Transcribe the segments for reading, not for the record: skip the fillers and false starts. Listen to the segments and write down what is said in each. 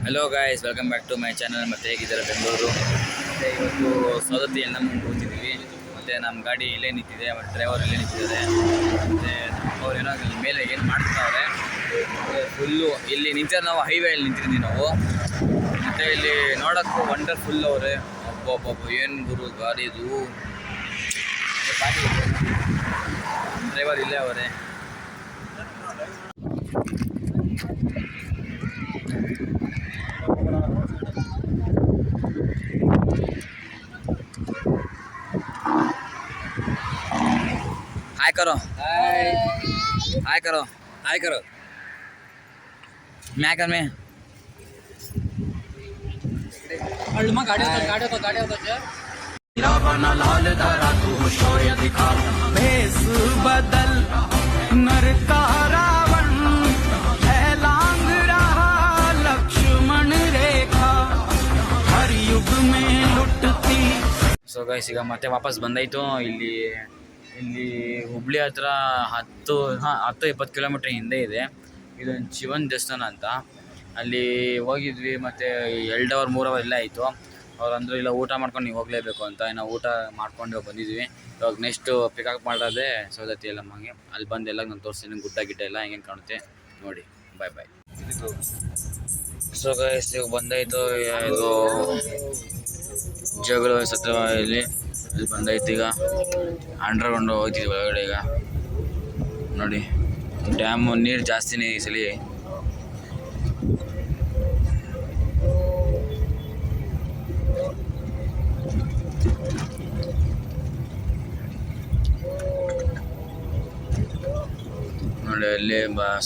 Hello guys, welcome back to my channel. ಮತ್ತು ಹೇಗಿದ್ದಾರೆ ಬೆಂಗಳೂರು? ಮತ್ತು ಇವತ್ತು ಸೌದತ್ತಿ ಎಲ್ಲ ಮುಂದೆ ಕೂತಿದ್ದೀವಿ. ಮತ್ತು ನಮ್ಮ ಗಾಡಿ ಇಲ್ಲೇ ನಿಂತಿದೆ, ಮತ್ತು ಡ್ರೈವರ್ ಇಲ್ಲೇ ನಿಂತಿದ್ದಾರೆ. ಮತ್ತು ಅವ್ರೇನೋ ಮೇಲೆ ಏನು ಮಾಡ್ತಾವ್ರೆ. ಫುಲ್ಲು ಇಲ್ಲಿ ನಿಂತಿರೋ ನಾವು ಹೈವೇಯಲ್ಲಿ ನಿಂತಿದ್ದೀವಿ ನಾವು. ಮತ್ತು ಇಲ್ಲಿ ನೋಡೋಕ್ಕೂ ವಂಡರ್ಫುಲ್ ಅವರೇ. ಒಬ್ಬೊಬ್ಬ ಏನು ಗುರು ಗಾಡಿ ಇದು. ಡ್ರೈವರ್ ಇಲ್ಲೇ ಅವರೇ. हाय करो, हाय करो, हाय करो. मैं कर में गाड़ी होता भेस बदल नर का रावण है लांग रहा लक्ष्मण रेखा हर युग में लुटती. ಸೊ ಗೈಸ್, ಈಗ ಮತ್ತೆ ವಾಪಸ್ ಬಂದಾಯಿತು. ಇಲ್ಲಿ ಹುಬ್ಳಿ ಹತ್ರ 10-20 ಕಿಲೋಮೀಟ್ರ್ ಹಿಂದೆ ಇದೆ ಇದೊಂದು ಶಿವನ್ ದೇವಸ್ಥಾನ ಅಂತ. ಅಲ್ಲಿ ಹೋಗಿದ್ವಿ. ಮತ್ತು 2 ಅವರ್ 3 ಅವರ್ ಎಲ್ಲ ಆಯಿತು. ಅವ್ರು ಅಂದರು ಇಲ್ಲ, ಊಟ ಮಾಡ್ಕೊಂಡು ನೀವು ಹೋಗಲೇಬೇಕು ಅಂತ. ನಾವು ಊಟ ಮಾಡ್ಕೊಂಡು ಬಂದಿದ್ವಿ. ಇವಾಗ ನೆಕ್ಸ್ಟು ಪಿಕಪ್ ಮಾಡೋದೇ ಸೌದತ್ತಿ ಎಲ್ಲಮ್ಮಗೆ. ಅಲ್ಲಿ ಬಂದು ಎಲ್ಲ ನಾನು ತೋರಿಸ್ತೀನಿ, ಗುಡ್ಡ ಗಿಡ್ಡ ಎಲ್ಲ ಹೆಂಗೆ ಕಾಣುತ್ತೆ ನೋಡಿ. ಬಾಯ್ ಬಾಯ್. ಸೊ ಗೈಸ್, ಈಗ ಬಂದಾಯಿತು. ಇದು ಜಗಳ ಸತ್ರ ಇಲ್ಲಿ ಬಂದೈತಿ. ಈಗ ಅಂಡರ್ಗ್ರೌಂಡ್ ಹೋಗ್ತಿದ್ವಿ ಒಳಗಡೆ. ಈಗ ನೋಡಿ, ಡ್ಯಾಮು ನೀರು ಜಾಸ್ತಿನೇ ಈ ಸಲ. ನೋಡಿ, ಅಲ್ಲಿ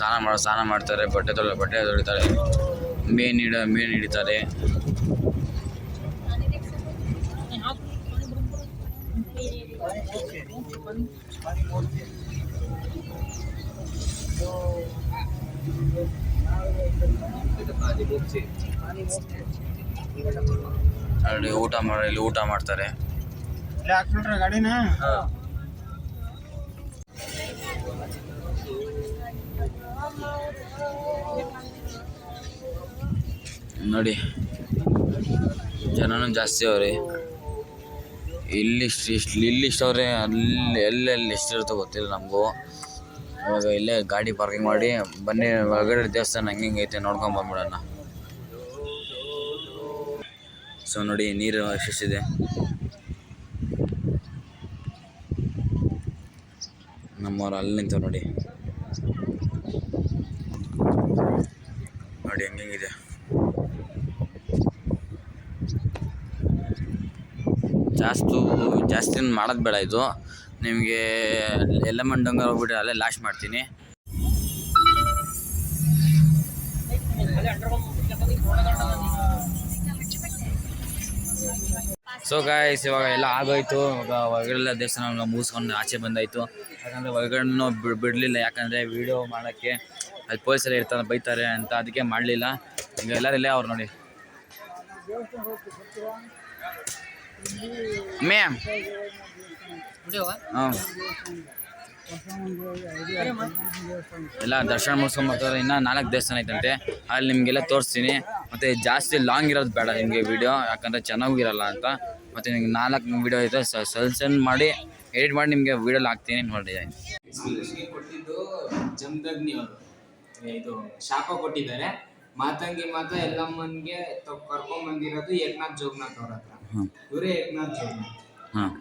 ಸ್ನಾನ ಮಾಡ್ತಾರೆ, ಬಟ್ಟೆ ತೊಳಿತಾರೆ, ಮೀನು ಹಿಡಿತಾರೆ. ಅಲ್ಲಿ ಊಟ ಮಾಡ್ತಾರೆ. ಗಾಡಿನ ನೋಡಿ, ಜನನೂ ಜಾಸ್ತಿ ಅವ್ರಿ. ಇಲ್ಲಿಷ್ಟವ್ರೆ, ಎಲ್ಲೆಲ್ಲಿ ಎಷ್ಟಿರುತ್ತೋ ಗೊತ್ತಿಲ್ಲ ನಮಗೂ. ಇವಾಗ ಇಲ್ಲೇ ಗಾಡಿ ಪಾರ್ಕಿಂಗ್ ಮಾಡಿ ಬನ್ನಿ, ಒಳಗಡೆ ದೇವಸ್ಥಾನ ಹೆಂಗೈತೆ ನೋಡ್ಕೊಂಡು ಬಂದ್ಬಿಡೋಣ. ಸೊ ನೋಡಿ, ನೀರು ಎಷ್ಟಿದೆ. ನಮ್ಮವ್ರು ಅಲ್ಲಿ ನಿಂತವ್ರು ನೋಡಿ ಹೆಂಗಿದೆ. ಜಾಸ್ತಿ ಮಾಡೋದು ಬೇಡ. ಇದು ನಿಮಗೆ ಎಲ್ಲಮ್ಮನ ಡೊಂಗರ್ ಹೋಗ್ಬಿಟ್ಟು ಅಲ್ಲೇ ಲಾಸ್ಟ್ ಮಾಡ್ತೀನಿ. ಸೊ ಗಾಯ್ಸ್, ಇವಾಗ ಎಲ್ಲ ಆಗೋಯ್ತು. ಇವಾಗ ಹೊರಗಡೆ ದೇವಸ್ಥಾನ ಮುಗಿಸ್ಕೊಂಡು ಆಚೆ ಬಂದಾಯಿತು. ಯಾಕಂದರೆ ಹೊರಗಡೆನೂ ಬಿಡಲಿಲ್ಲ, ಯಾಕಂದರೆ ವೀಡಿಯೋ ಮಾಡೋಕ್ಕೆ ಅಲ್ಲಿ ಪೊಲೀಸರು ಇರ್ತಾರೆ, ಬೈತಾರೆ ಅಂತ. ಅದಕ್ಕೆ ಮಾಡಲಿಲ್ಲ. ಈಗ ಎಲ್ಲರೂ ಇಲ್ಲೇ ಅವ್ರು ನೋಡಿ. ಮ್ಯಾಮ್ ಹಾಂ, ಎಲ್ಲ ದರ್ಶನ ಮುಗಿಸ್ಕೊಂಬರ್ತಾರೆ. ಇನ್ನೂ 4 ದೇವಸ್ಥಾನ ಐತಂತೆ. ಅಲ್ಲಿ ನಿಮಗೆಲ್ಲ ತೋರಿಸ್ತೀನಿ. ಮತ್ತು ಜಾಸ್ತಿ ಲಾಂಗ್ ಇರೋದು ಬೇಡ ನಿಮಗೆ ವೀಡಿಯೋ, ಯಾಕಂದರೆ ಚೆನ್ನಾಗಿರಲ್ಲ ಅಂತ. ಮತ್ತು ನಿಮ್ಗೆ 4 ವೀಡಿಯೋ ಐತೆ, ಸೆಲೆಕ್ಷನ್ ಮಾಡಿ ಎಡಿಟ್ ಮಾಡಿ ನಿಮಗೆ ವೀಡಿಯೋಲಿ ಹಾಕ್ತೀನಿ ನೋಡಿ. ಕೊಟ್ಟಿದ್ದು ಜಮದಗ್ನಿ ಅವರು ಇದು ಶಾಪ ಕೊಟ್ಟಿದ್ದಾರೆ. ಮಾತಂಗಿ ಎಲ್ಲಮ್ಮನ್ಗೆ ಕರ್ಕೊಂಡ್ ಬಂದಿರೋದು ಏಕನಾಥ್ ಜೋಗನಾಥ್ ಅವ್ರ ಹತ್ರ. ಇವರೇ ಏಕನಾಥ್ ಜೋಗನಾಥ್.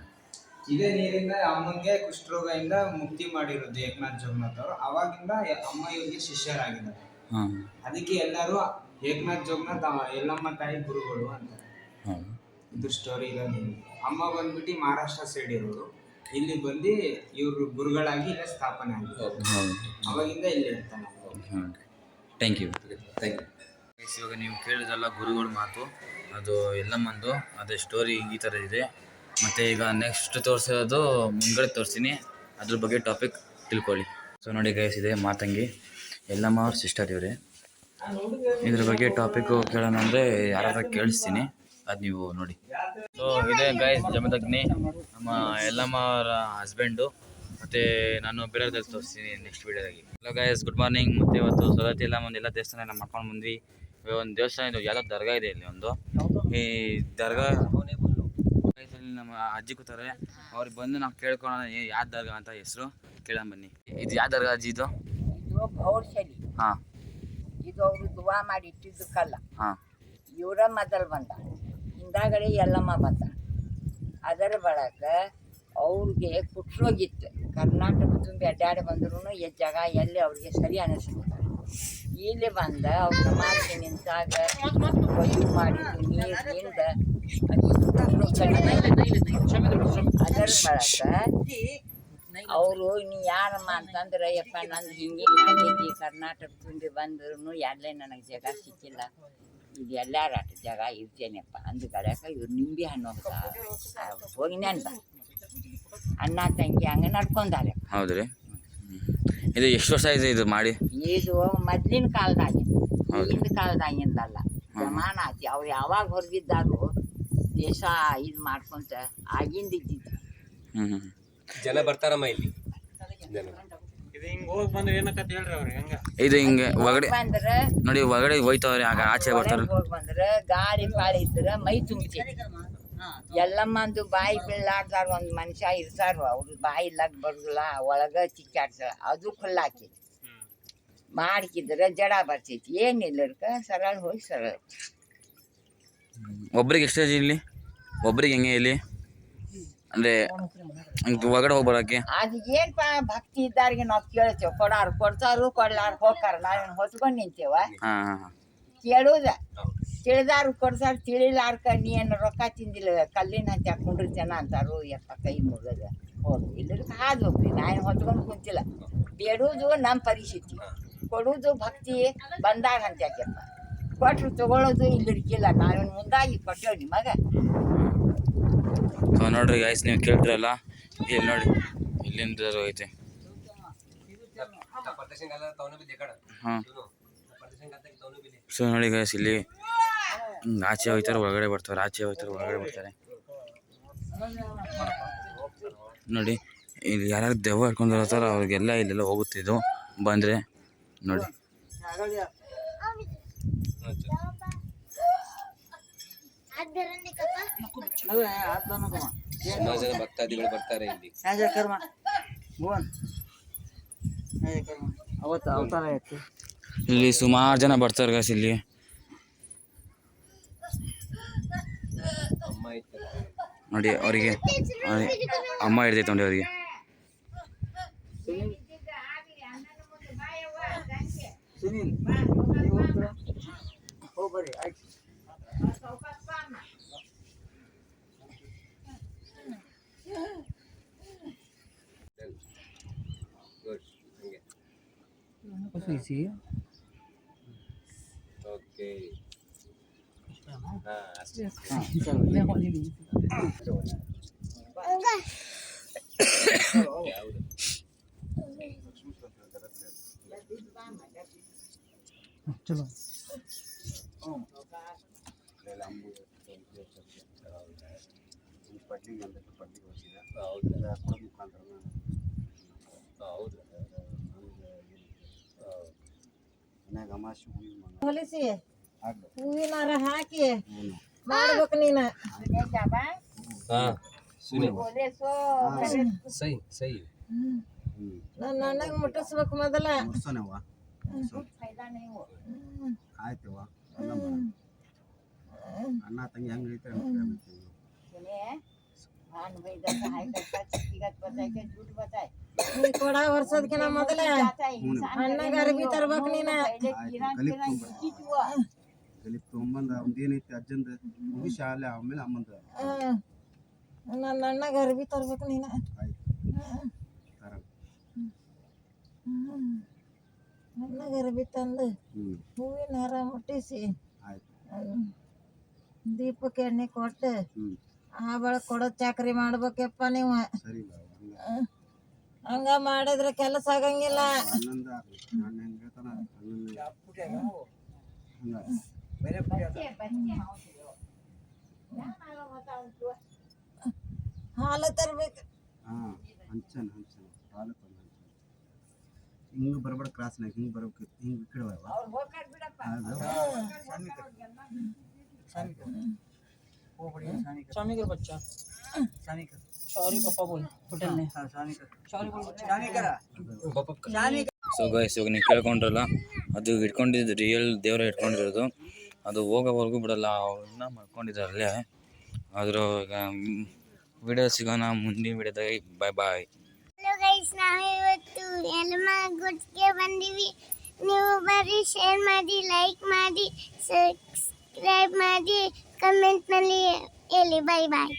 ಇದೇ ನೀರಿಂದ ಅಮ್ಮಂಗೆ ಕುಷ್ಠರೋಗದಿಂದ ಮುಕ್ತಿ ಮಾಡಿರೋದು ಏಕನಾಥ್ ಜೋಗನಾಥ್ ಅವರು. ಅವಾಗಿಂದ ಅಮ್ಮ ಇವ್ರಿಗೆ ಶಿಷ್ಯರಾಗಿದ್ದಾರೆ. ಅದಕ್ಕೆ ಎಲ್ಲರೂ ಏಕನಾಥ್ ಜೋಗನಾಥ್ ಎಲ್ಲಮ್ಮ ತಾಯಿ ಗುರುಗಳು ಅಂತ ಇದು ಸ್ಟೋರಿ ಇರೋದು. ಅಮ್ಮ ಬಂದ್ಬಿಟ್ಟು ಮಹಾರಾಷ್ಟ್ರ ಸೈಡ್ ಇರೋರು. ಇಲ್ಲಿ ಬಂದು ಇವರು ಗುರುಗಳಾಗಿ ಇಲ್ಲೇ ಸ್ಥಾಪನೆ ಆಗಿರೋದು. ಅವಾಗಿಂದ ಇಲ್ಲಿ ಇರ್ತಾನೆ. Thank you. ಇವಾಗ ನೀವು ಕೇಳಿದ್ರಲ್ಲ ಗುರುಗಳ ಮಾತು, ಅದು ಎಲ್ಲಮ್ಮಂದು. ಅದೇ ಸ್ಟೋರಿ ಈ ಥರ ಇದೆ. ಮತ್ತು ಈಗ ನೆಕ್ಸ್ಟ್ ತೋರಿಸೋದು ಮುಂದ್ಗಡೆ ತೋರಿಸ್ತೀನಿ, ಅದ್ರ ಬಗ್ಗೆ ಟಾಪಿಕ್ ತಿಳ್ಕೊಳ್ಳಿ. ಸೊ ನೋಡಿ ಗೈಸ್, ಇದೆ ಮಾತಂಗಿ ಎಲ್ಲಮ್ಮ ಅವ್ರ ಸಿಸ್ಟರ್ ಇವರೇ. ಇದ್ರ ಬಗ್ಗೆ ಟಾಪಿಕ್ಕು ಕೇಳೋಣ ಅಂದರೆ ಯಾರಾದ್ರೂ ಕೇಳಿಸ್ತೀನಿ, ಅದು ನೀವು ನೋಡಿ. ಸೊ ಇದೇ ಗೈಸ್ ಜಮದಗ್ನಿ, ನಮ್ಮ ಎಲ್ಲಮ್ಮ ಅವರ ಹಸ್ಬೆಂಡು. ಮತ್ತು ನಾನು ಬೇರೆಯವ್ರಲ್ಲಿ ತೋರಿಸ್ತೀನಿ ನೆಕ್ಸ್ಟ್ ವೀಡಿಯೋದಾಗಿ. Hello guys, good morning. ಮತ್ತು ಇವತ್ತು ಸೌದತ್ತಿ ಎಲ್ಲ ದೇವಸ್ಥಾನ ಎಲ್ಲ ಮಾಡ್ಕೊಂಡು ಬಂದ್ವಿ. ಒಂದು ದೇವಸ್ಥಾನ ಇದೆ, ಯಾವುದೋ ದರ್ಗಾ ಇದೆ ಇಲ್ಲಿ ಒಂದು. ಈ ದರ್ಗಾ ನಮ್ಮ ಅಜ್ಜಿ ಕೂತಾರೆ, ಅವ್ರಿಗೆ ಬಂದು ನಾವು ಕೇಳ್ಕೊಳ್ಳೋಣ ಯಾವ ದರ್ಗಾ ಅಂತ ಹೆಸರು ಕೇಳೋಣ ಬನ್ನಿ. ಇದು ಯಾವ ದರ್ಗಾ ಅಜ್ಜಿ ಇದು? ಇದು ಭೌರ್ಶಲಿ. ಹಾಂ ಇದು ಅವರು ದುವಾ ಮಾಡಿ ಇಟ್ಟಿದ್ದು ಕಲ್ಲ. ಹಾಂ ಇವರ ಮೊದಲು ಬಂದ, ಹಿಂದಾಗಡೆ ಎಲ್ಲಮ್ಮ ಬಂದ. ಅದರ ಬಳಕ ಅವ್ರಿಗೆ ಕುಟ್ರೋಗಿತ್ತು. ಕರ್ನಾಟಕ ತುಂಬಿ ಅಡ್ಡಾಡಿ ಬಂದ್ರೂ ಈ ಜಾಗ ಎಲ್ಲಿ ಅವ್ರಿಗೆ ಸರಿ ಅನಿಸ್ಬಿಡ್ತಾರೆ. ಇಲ್ಲಿ ಬಂದ ಅವ್ರ ಸಮಾಧಿ ನಿಂತಾಗ ಒಯ್ಯು ಮಾಡಿದ್ದು ನೀರಿನಿಂದ ಅದರ ಬಳಕ ಅವರು ನೀ ಯಾರಮ್ಮ ಅಂತಂದ್ರೆ ಯಪ್ಪ ನಂದು ಹಿಂಗಿಂಗ್ ಆಗೈತಿ, ಕರ್ನಾಟಕ ತುಂಬಿ ಬಂದ್ರೂ ಎಲ್ಲೇ ನನಗೆ ಜಾಗ ಸಿಕ್ಕಿಲ್ಲ, ಇದು ಎಲ್ಲಾರ ಜಾಗ ಇರ್ತೇನೆಪ್ಪ ಅಂದ ಕಡೆಕ ಇವ್ರು ನಿಂಬೆ ಹಣ್ಣು ಹೋಗಿನೇ ಅಂತ ಅಣ್ಣ ತಂಗಿ ಹಂಗೆ ನಡ್ಕೊಂಡಾರೆ. ಹೌದು ರೀ. ಇದು ಎಷ್ಟು ವರ್ಷ ಆಯ್ತು ಇದು ಮಾಡಿ? ಇದು ಮೊದ್ಲಿನ ಕಾಲದಾಗಿಂದ, ಈಗಿನ ಕಾಲದಾಗಿಂದಲ್ಲ, ಜಮಾನ ಆತಿ. ಅವ್ರು ಯಾವಾಗ ಹೊರಗಿದ್ದಾರು ದೇಶ ಇದು ಮಾಡ್ಕೊಂತ ಆಗಿಂದ ಇದ್ದಿದ್ದು. ಜನ ಬರ್ತಾರಮ್ಮ ಇಲ್ಲಿ. ಇದು ಹಿಂಗ್ ಹೋಗಿ ಬಂದ್ರೆ ಏನಕ್ಕಂತ ಹೇಳ್ರಿ ಅವ್ರಿಗೆ ಹೆಂಗ ಇದು ಹಿಂಗೆ ಒಳಗಡೆ ಬಂದ್ರೆ ನೋಡಿ, ಒಳಗಡೆ ಹೋಯ್ತವ್ರೆ, ಆಗ ಆಚೆ ಬರ್ತಾರೆ. ಹೋಗಿ ಬಂದ್ರೆ ಗಾಳಿ ಪಾಳಿ ಇದ್ರೆ ಮೈ ತುಂಬತೈತಿ. ಎಲ್ಲಮ್ಮಂದು ಬಾಯಿ ಬೀಳಾಡ್ತಾರ, ಒಂದು ಮನುಷ್ಯ ಇರ್ತಾರ, ಅವ್ರು ಬಾಯಿ ಇಲ್ಲಕ್ ಬರುದಿಲ್ಲ, ಒಳಗ ಚಿಕ್ಕಾಡ್ತಾರ, ಅದು ಖುಲ್ಲಾಕೈತಿ. ಮಾಡ್ಕಿದ್ರೆ ಜಡ ಬರ್ತೈತಿ, ಏನಿಲ್ಲರ್ಕ ಸರಳ ಹೋಗಿ ಸರಳ. ಒಬ್ರಿಗೆ ಎಷ್ಟು ಇಲ್ಲಿ? ಒಬ್ರಿಗೆ ಹೆಂಗೆ ಇಲ್ಲಿ ಅಂದರೆ ಒಳಗಡೆ ಹೋಗಿ ಬರೋಕ್ಕೆ? ಅದು ಏನಪ್ಪ ಭಕ್ತಿ ಇದ್ದಾರಿಗೆ ನಾವು ಕೇಳ್ತೇವೆ, ಕೊಡಾರು ಕೊಡ್ತಾರು, ಕೊಡ್ಲಾರು ಹೋಗ್ತಾರ. ನಾವೇನು ಹೊತ್ಕೊಂಡು ನಿಂತೇವ? ಹಾಂ ಹಾಂ ಕೇಳುದ ತಿಳಿದಾರು ಕೊಡ್ತಾರ, ತಿಳಿಲಾರ್ಕ ನೀ ಏನು ರೊಕ್ಕ ತಿಂದಿಲ್ಲ ಕಲ್ಲಿನ ಹಂಚ ಹಾಕೊಂಡಿರ್ತೇನ ಅಂತಾರು. ಯಪ್ಪ ಕೈ ಮುಗದ ಹೋಗಿ ಇಲ್ಲದಕ್ಕೆ ಹಾದು ಹೋಗ್ರಿ. ನಾನು ಹೊತ್ಕೊಂಡು ಕುಂತಿಲ್ಲ. ಬೇಡುವುದು ನಮ್ಮ ಪರಿಸ್ಥಿತಿ, ಕೊಡುವುದು ಭಕ್ತಿ ಬಂದಾಗ ಅಂತ ಯಾಕೆಪ್ಪ. ಕೊಟ್ಟರು ತಗೊಳ್ಳೋದು ಇಲ್ಲದಕ್ಕಿಲ್ಲ. ನಾವೇನು ಮುಂದಾಗಿ ಕೊಟ್ಟೇವು ನಿಮಗೆ. ನೋಡ್ರಿ ಗಾಯ್ಸ್, ನೀವು ಕೇಳ್ತಿರಲ್ಲ, ಇಲ್ಲಿ ನೋಡಿ ಇಲ್ಲಿಂದ ಐತೆ. ಹಾಂ ಸೊ ನೋಡಿ ಗಾಯ್ಸ್, ಇಲ್ಲಿ ಆಚೆ ಹೋಗ್ತಾರೆ, ಒಳಗಡೆ ಬರ್ತಾರೆ, ಆಚೆ ಹೋಗ್ತಾರೆ, ಒಳಗಡೆ ಬರ್ತಾರೆ. ನೋಡಿ ಇಲ್ಲಿ ಯಾರ್ಯಾರು ದೆವ್ವ ಹಿಡ್ಕೊಂಡು ಇರ್ತಾರೋ ಅವ್ರಿಗೆಲ್ಲ ಇಲ್ಲೆಲ್ಲ ಹೋಗುತ್ತಿದ್ದು ಬಂದರೆ ನೋಡಿ. ಸುಮಾರು ಜನ ಭಕ್ತಾದಿಗಳು ಬರ್ತಾರೆ ಇಲ್ಲಿ. ಇಲ್ಲಿ ಸುಮಾರು ಜನ ಬರ್ತಾರೆ ಗಾಯ್ಸ್. ಇಲ್ಲಿ ಅಮ್ಮ ಇರ್ತಾರೆ. ನೋಡಿ ಅವರಿಗೆ ಅಮ್ಮ ಹಿಡ್ದೈತೆ ನೋಡಿ ಅವರಿಗೆ. ಗುಡ್. ಹಂಗೆ ಓಕೆ. ಹಾಂ ಅಷ್ಟೇ. ಯಾವುದು? ಚಲೋ ಹೊಲಿಸಿ ಹೂವಿನಾರ ಹಾಕಿ ಮಾಡ್ಬೇಕು ನೀನ. ಹಾಂ ಸೈ ಸೈ. ನನ್ನ ಅಣ್ಣಗೆ ಮುಟ್ಟಿಸ್ಬೇಕು ಮೊದಲ. ಆಯ್ತವ ಅಣ್ಣ ತಂಗಿ ಹೆಂಗ್ ನೀ ಕೊಡ ವರ್ಷದ್ಕಿನ ಮೊದಲ ಅಣ್ಣಗ ಅರ್ಬಿ ತರ್ಬೇಕು ನೀನ. ಗಲಿಪ್ ತೊಗೊಂಬಂದ ಒಂದೇನೈತಿ ಅಜ್ಜಂದ ಮುಗಿ ಶಾಲೆ ಆಮೇಲೆ ಅಮ್ಮಂದ. ನನ್ನ ಅಣ್ಣಗ ಅರ್ಬಿ ತರ್ಬೇಕು ನೀನ. ಅಣ್ಣಗ ಅರ್ಬಿ ತಂದು ಹೂವಿನ ಹಾರ ಮುಟ್ಟಿಸಿ ದೀಪಕ್ಕೆ ಎಣ್ಣೆ ಕೊಟ್ಟು ಆ ಬಳಕ ಕೊಡೋ ಚಾಕ್ರಿ ಮಾಡ್ಬೇಕಪ್ಪ ನೀವು. ಹಂಗ ಮಾಡಿದ್ರೆ ಕೆಲಸ ಆಗಂಗಿಲ್ಲ. ಹಾಲು ತರ್ಬೇಕು. ಹಿಂಗ ಬರ್ಬೇಡ ಕ್ರಾಸ್ನಾಗ, ಹಿಂಗ್ ಬರ್ಬೇಕು, ಹಿಂಗ್ ಈ ಕಡೆ स्वामी कर बच्चा सॉरी पापा बोल होटल में सॉरी बोल ಸೊ ಗೈಸ್ ಇವಾಗ ನೀವು ಕೇಳ್ಕೊಂಡ್ರಲ್ಲ, ಅದು ಇಟ್ಕೊಂಡಿದ್ದು ರಿಯಲ್ ದೇವರ ಇಟ್ಕೊಂಡಿರೋದು. ಅದು ಹೋಗೋವರೆಗೂ ಬಿಡಲ್ಲ, ಅವ್ರನ್ನ ಮಾಡ್ಕೊಂಡಿದ್ದಾರೆ ಅಲ್ಲೇ. ಆದರೂ ಈಗ ವಿಡಿಯೋ ಸಿಗೋಣ ಮುಂದಿನ ವಿಡಿಯೋದಾಗ. ಬಾಯ್ ಬಾಯ್. ಹಲೋ ಗೈಸ್, ನಾವು ಇವತ್ತು ಯಲಮ ಗುಡ್ಸ್ಗೆ ಬಂದೀವಿ. ನೀವು ಬರೀ ಶೇರ್ ಮಾಡಿ, ಲೈಕ್ ಮಾಡಿ, ಸಬ್ಸ್ಕ್ರೈಬ್ ಮಾಡಿ, ಕಮೆಂಟ್ನಲ್ಲಿ ಹೇಳಿ. ಬಾಯ್ ಬಾಯ್.